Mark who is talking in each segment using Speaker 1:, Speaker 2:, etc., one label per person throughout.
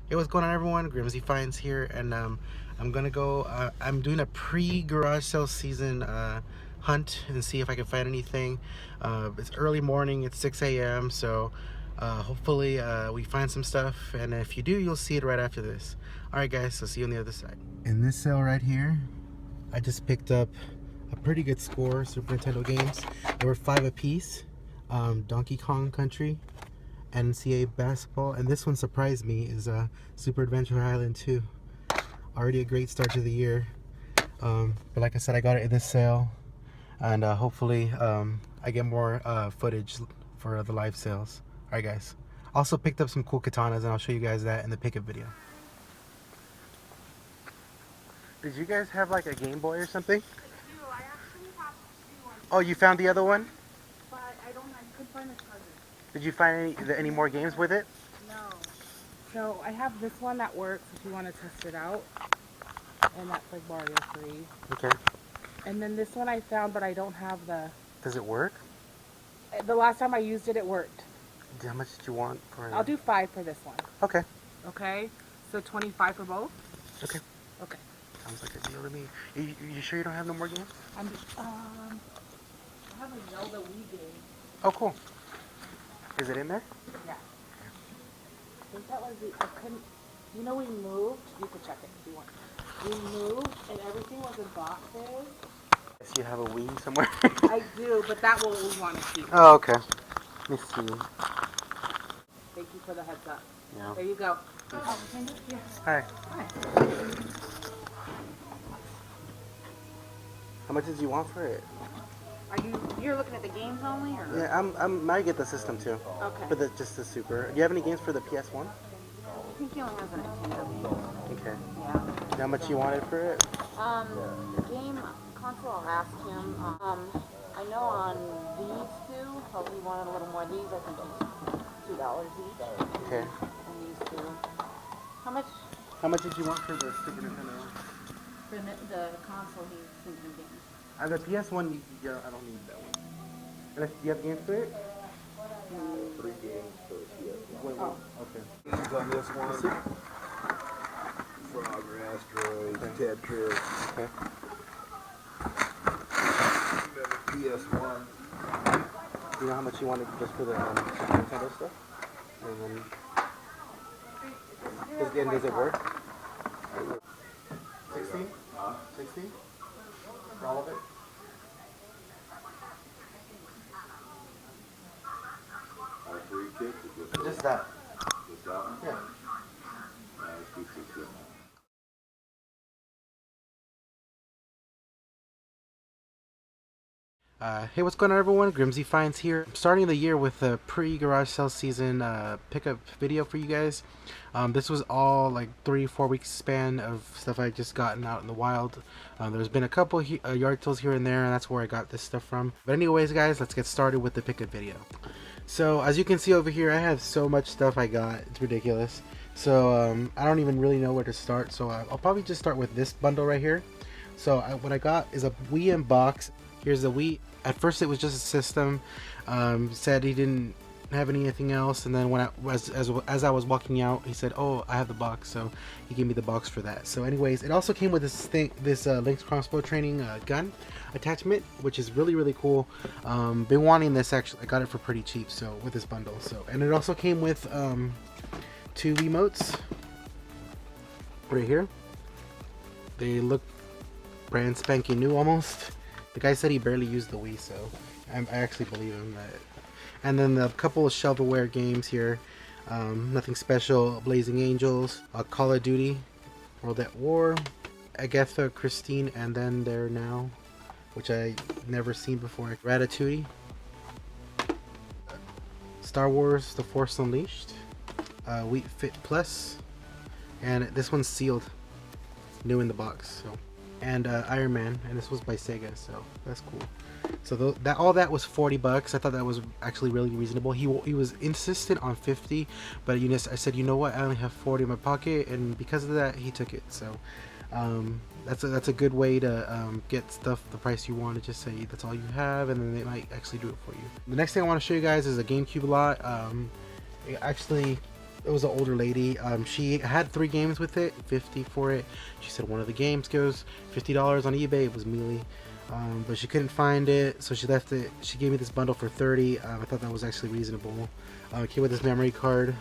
Speaker 1: Hey, what's going on, everyone? Grimsy Finds here, and I'm gonna go. I'm doing a pre-garage sale season hunt and see if I can find anything. It's early morning. It's 6 a.m. So hopefully we find some stuff, and if you do, you'll see it right after this. All right, guys. So see you on the other side. In this sale right here, I just picked up a pretty good score. Super Nintendo games. There were 5 apiece. Donkey Kong Country, NCAA basketball, and this one surprised me, is Super Adventure Island 2. Already a great start to the year, but like I said, I got it in this sale, and hopefully I get more footage for the live sales. Alright, guys. Also picked up some cool katanas, and I'll show you guys that in the pickup video. Did you guys have like a Game Boy or something?
Speaker 2: I actually have 2 on.
Speaker 1: Oh, you found the other one?
Speaker 2: But I couldn't find the charger.
Speaker 1: Did you find any more games with it?
Speaker 2: No. So I have this one that works if you want to test it out. And that's like Mario 3.
Speaker 1: Okay.
Speaker 2: And then this one I found, but I don't have the...
Speaker 1: Does it work?
Speaker 2: The last time I used it, it worked.
Speaker 1: How much did you want for it?
Speaker 2: I'll do 5 for this one.
Speaker 1: Okay.
Speaker 2: Okay? So 25 for both?
Speaker 1: Okay.
Speaker 2: Okay.
Speaker 1: Sounds like a deal to me. You sure you don't have no more games?
Speaker 2: I have a Zelda Wii game.
Speaker 1: Oh, cool. Is it in there?
Speaker 2: Yeah. I think that was I couldn't... You know, we moved. You could check it if you want. We moved, and everything was in boxes.
Speaker 1: Yes, you have a Wii somewhere.
Speaker 2: I do, but that one we want to keep.
Speaker 1: Oh, okay. Let me see.
Speaker 2: Thank you for the heads up.
Speaker 1: Yeah.
Speaker 2: There you go.
Speaker 1: Hi.
Speaker 2: Hi.
Speaker 1: How much did you want for it?
Speaker 2: You're looking at the games only, or?
Speaker 1: Yeah, I might get the system too.
Speaker 2: Okay.
Speaker 1: For just the Super. Do you have any games for the PS1?
Speaker 2: I think he only has a Nintendo.
Speaker 1: Okay.
Speaker 2: Yeah.
Speaker 1: How much you wanted for it?
Speaker 2: The game console, I'll ask him. I know on these two, he wanted a little more. These, I think he's $2 each.
Speaker 1: Okay.
Speaker 2: And these two. How much?
Speaker 1: How much did you want for the Super Nintendo?
Speaker 2: For the console, he's thinking games.
Speaker 1: The PS1, yeah, I don't need that one. And do you have games for it?
Speaker 3: 3 games for the PS1.
Speaker 1: Wait, okay.
Speaker 3: Games on this one. Frogger, Asteroids, Tetris.
Speaker 1: Okay.
Speaker 3: PS1.
Speaker 1: Do you know how much you wanted just for the Super Nintendo stuff? And then, does it work? 16? 16? For all of it?
Speaker 3: All 3 kits or
Speaker 1: Just that.
Speaker 3: just that one?
Speaker 1: Yeah.
Speaker 3: Let's do 16.
Speaker 1: Hey, what's going on, everyone? Grimsy Finds here. I'm starting the year with a pre-garage sale season pickup video for you guys. This was all like 3-4 weeks span of stuff I just gotten out in the wild. There's been a couple yard sales here and there, and that's where I got this stuff from. But anyways, guys, let's get started with the pickup video. So as you can see over here, I have so much stuff I got. It's ridiculous. So I don't even really know where to start. So I'll probably just start with this bundle right here. So what I got is a Wii in box. Here's the Wii. At first it was just a system. Said he didn't have anything else, and then when as I was walking out, he said, "Oh, I have the box," so he gave me the box for that. So anyways, it also came with this Link's crossbow training gun attachment, which is really cool. Been wanting this, actually. I got it for pretty cheap, so with this bundle. So, and it also came with 2 emotes right here. They look brand spanking new almost. The guy said he barely used the Wii, so I actually believe him. And then a couple of shovelware games here. Nothing special. Blazing Angels, Call of Duty, World at War, Agatha Christine, and Then There Now, which I never seen before. Ratatouille, Star Wars: The Force Unleashed, Wii Fit Plus, and this one's sealed, new in the box. So. And Iron Man, and this was by Sega, so that's cool. So all that was $40. I thought that was actually really reasonable. He was insistent on 50, but I said, you know what, I only have 40 in my pocket, and because of that, he took it. So that's a good way to get stuff the price you want. To just say that's all you have, and then they might actually do it for you. The next thing I want to show you guys is a GameCube lot. It actually was an older lady. She had 3 games with it, 50 for it. She said one of the games goes $50 on eBay. It was mealy, but she couldn't find it, so she left it. She gave me this bundle for 30. I thought that was actually reasonable. It came with this memory card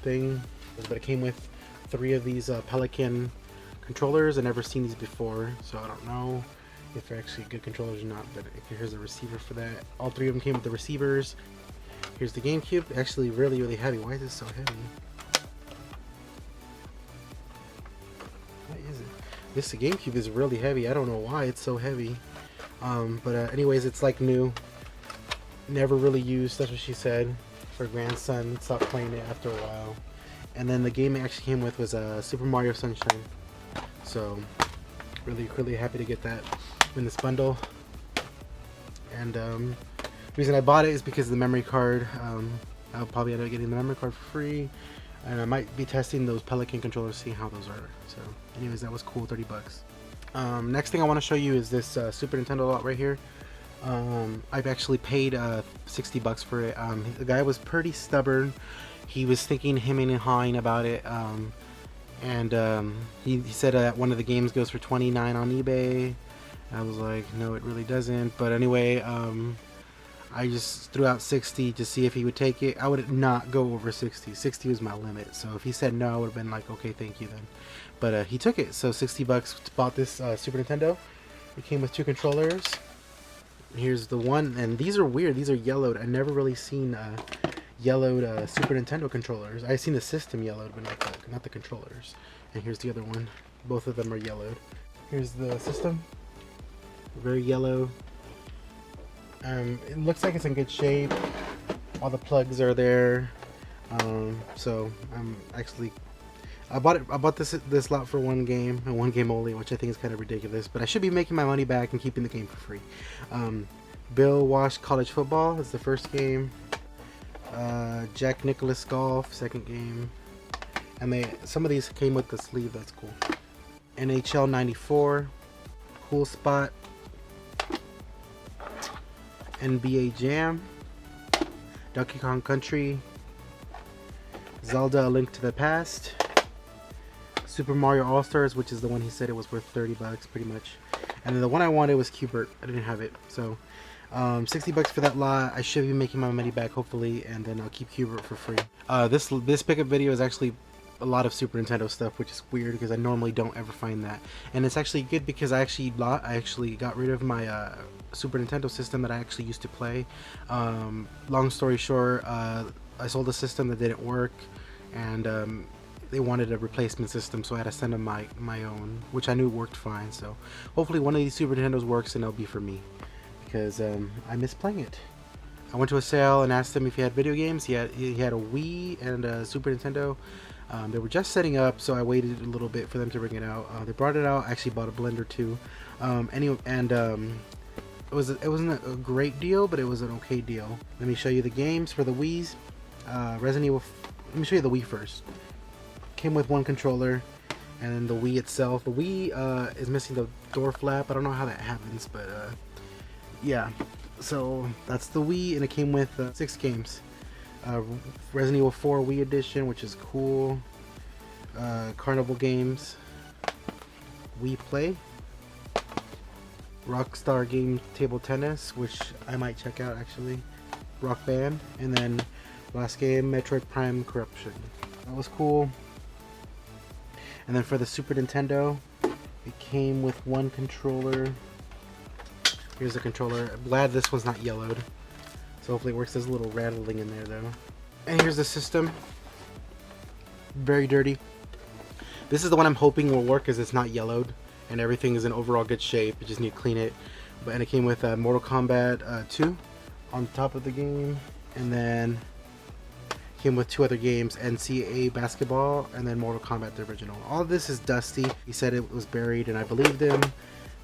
Speaker 1: thing, but it came with 3 of these Pelican controllers. I've never seen these before, so I don't know if they're actually good controllers or not, but here's a receiver for that. All 3 of them came with the receivers. Here's the GameCube. Actually really heavy. Why is this so heavy? What is it? This GameCube is really heavy. I don't know why it's so heavy. Anyways, it's like new. Never really used, that's what she said. Her grandson stopped playing it after a while. And then the game it actually came with was Super Mario Sunshine. So, really happy to get that in this bundle. And the reason I bought it is because of the memory card. I'll probably end up getting the memory card for free. And I might be testing those Pelican controllers, see how those are. So, anyways, that was cool, 30 bucks. Next thing I want to show you is this Super Nintendo lot right here. I've actually paid 60 bucks for it. The guy was pretty stubborn. He was thinking hemming and hawing about it. He said that one of the games goes for $29 on eBay. I was like, no, it really doesn't. But anyway, I just threw out 60 to see if he would take it. I would not go over 60. 60 was my limit. So if he said no, I would have been like, okay, thank you then. But he took it. So 60 bucks, bought this Super Nintendo. It came with 2 controllers. Here's the one, and these are weird. These are yellowed. I've never really seen yellowed Super Nintendo controllers. I've seen the system yellowed, but not the controllers. And here's the other one. Both of them are yellowed. Here's the system. Very yellow. It looks like it's in good shape. All the plugs are there. So I'm actually. I bought this lot for 1 game and 1 game only, which I think is kind of ridiculous. But I should be making my money back and keeping the game for free. Bill Walsh College Football is the first game. Jack Nicklaus Golf, second game. And some of these came with the sleeve. That's cool. NHL 94, Cool Spot, NBA Jam, Donkey Kong Country, Zelda: A Link to the Past, Super Mario All-Stars, which is the one he said it was worth 30 bucks pretty much. And then the one I wanted was Q*bert. I didn't have it. So 60 bucks for that lot. I should be making my money back hopefully, and then I'll keep Q*bert for free. This pickup video is actually a lot of Super Nintendo stuff, which is weird because I normally don't ever find that. And it's actually good because I actually got rid of my Super Nintendo system that I actually used to play. Long story short, I sold a system that didn't work, and they wanted a replacement system, so I had to send them my own, which I knew worked fine. So hopefully one of these Super Nintendos works and it'll be for me, because I miss playing it. I went to a sale and asked him if he had video games. He had a Wii and a Super Nintendo. They were just setting up, so I waited a little bit for them to bring it out. They brought it out. I actually bought a blender too. It wasn't a great deal, but it was an okay deal. Let me show you the games for the Wii's. Resident Evil. Let me show you the Wii first. Came with 1 controller, and then the Wii itself. The Wii is missing the door flap. I don't know how that happens, but yeah. So that's the Wii, and it came with 6 games. Resident Evil 4 Wii Edition, which is cool. Carnival Games, Wii Play, Rockstar Game Table Tennis, which I might check out actually, Rock Band, and then last game, Metroid Prime Corruption. That was cool. And then for the Super Nintendo, it came with 1 controller. Here's the controller. I'm glad this one's not yellowed, so hopefully it works. There's a little rattling in there though. And here's the system. Very dirty. This is the one I'm hoping will work, because it's not yellowed and everything is in overall good shape. You just need to clean it. And it came with Mortal Kombat 2 on top of the game, and then came with 2 other games, NCAA basketball and then Mortal Kombat the original. All of this is dusty. He said it was buried, and I believed him.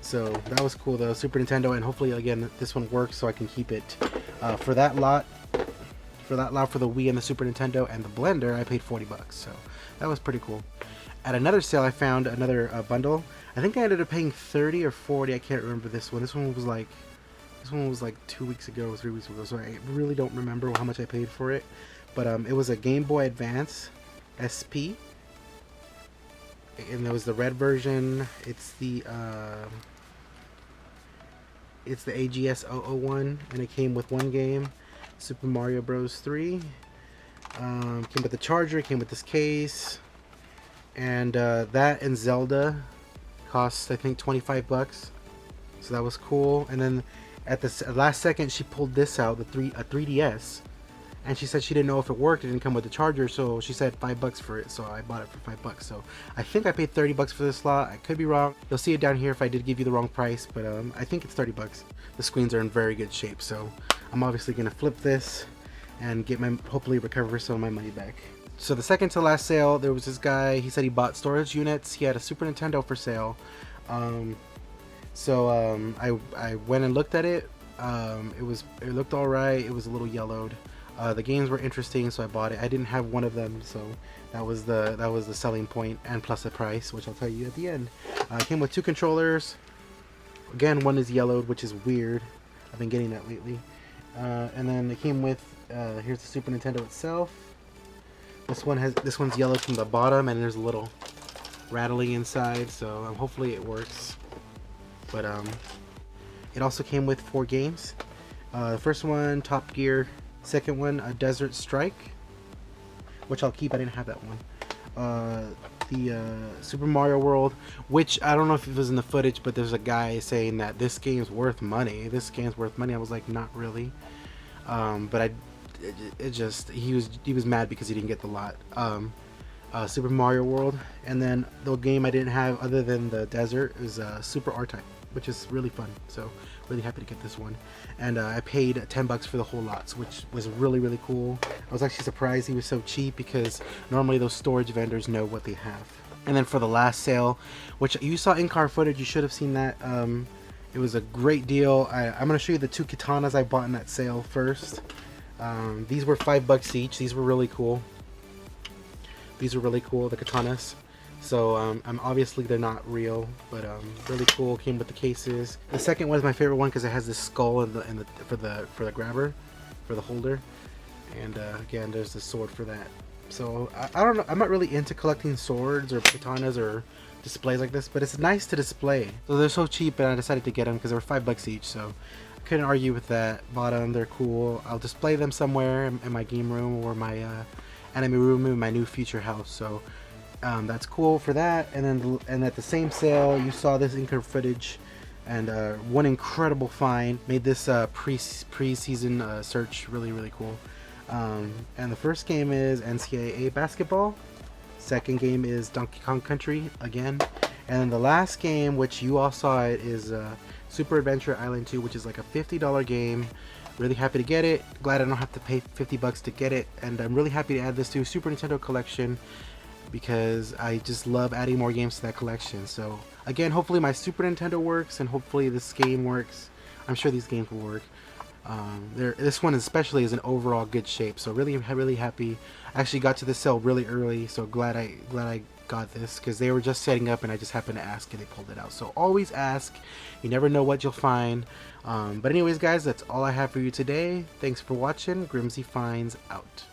Speaker 1: So that was cool though. Super Nintendo, and hopefully again this one works so I can keep it. For that lot for the Wii and the Super Nintendo and the blender, I paid 40 bucks. So that was pretty cool. At another sale, I found another bundle. I think I ended up paying 30 or 40. I can't remember this one. This one was like 2 weeks ago or 3 weeks ago. So I really don't remember how much I paid for it. but it was a Game Boy Advance SP, and there was the red version. It's the AGS 001, and it came with one game, Super Mario Bros. 3. Came with the charger, came with this case, and that and Zelda cost, I think, 25 bucks. So that was cool. And then at the last second, she pulled this out, a 3DS, and she said she didn't know if it worked. It didn't come with the charger, so she said 5 bucks for it. So I bought it for 5 bucks. So I think I paid 30 bucks for this slot. I could be wrong. You'll see it down here if I did give you the wrong price, but I think it's 30 bucks. The screens are in very good shape, so I'm obviously gonna flip this and get hopefully recover some of my money back. So the second to last sale, there was this guy. He said he bought storage units. He had a Super Nintendo for sale. I went and looked at it. It looked alright. It was a little yellowed. The games were interesting, so I bought it. I didn't have one of them, so that was the selling point, and plus the price, which I'll tell you at the end. It came with 2 controllers. Again, one is yellowed, which is weird. I've been getting that lately. And then it came with here's the Super Nintendo itself. This one's yellowed from the bottom, and there's a little rattling inside, so hopefully it works. But it also came with 4 games. The first one, Top Gear. Second one, Desert Strike, which I'll keep. I didn't have that one. The Super Mario World, which I don't know if it was in the footage, but there's a guy saying that this game's worth money. This game's worth money. I was like, not really. But he was mad because he didn't get the lot. Super Mario World, and then the game I didn't have other than the desert is Super R-Type, which is really fun. So really happy to get this one, and I paid 10 bucks for the whole lot, which was really cool. I was actually surprised he was so cheap, because normally those storage vendors know what they have. And then for the last sale, which you saw in-car footage, you should have seen that. It was a great deal. I'm going to show you the 2 katanas I bought in that sale first. These were 5 bucks each. These were really cool. These are really cool, the katanas. So obviously they're not real, but really cool. Came with the cases. The second one is my favorite one because it has this skull for the grabber, for the holder, and again there's the sword for that. So I don't know. I'm not really into collecting swords or katanas or displays like this, but it's nice to display. So they're so cheap, and I decided to get them because they were 5 bucks each. So I couldn't argue with that. Bought them. They're cool. I'll display them somewhere in my game room or my anime room in my new future house. So that's cool for that. And then at the same sale, you saw this in-car footage, and one incredible find. Made this pre-season search really cool. And the first game is NCAA basketball. Second game is Donkey Kong Country again, and then the last game, which you all saw it, is Super Adventure Island 2, which is like a $50 game. Really happy to get it. Glad I don't have to pay 50 bucks to get it, and I'm really happy to add this to Super Nintendo collection because I just love adding more games to that collection. So again, hopefully my Super Nintendo works, and hopefully this game works. I'm sure these games will work. This one especially is in overall good shape, so really happy. I actually got to the sale really early, so glad I got this, because they were just setting up and I just happened to ask and they pulled it out. So always ask, you never know what you'll find. But anyways guys, that's all I have for you today. Thanks for watching. Grimsy Finds out.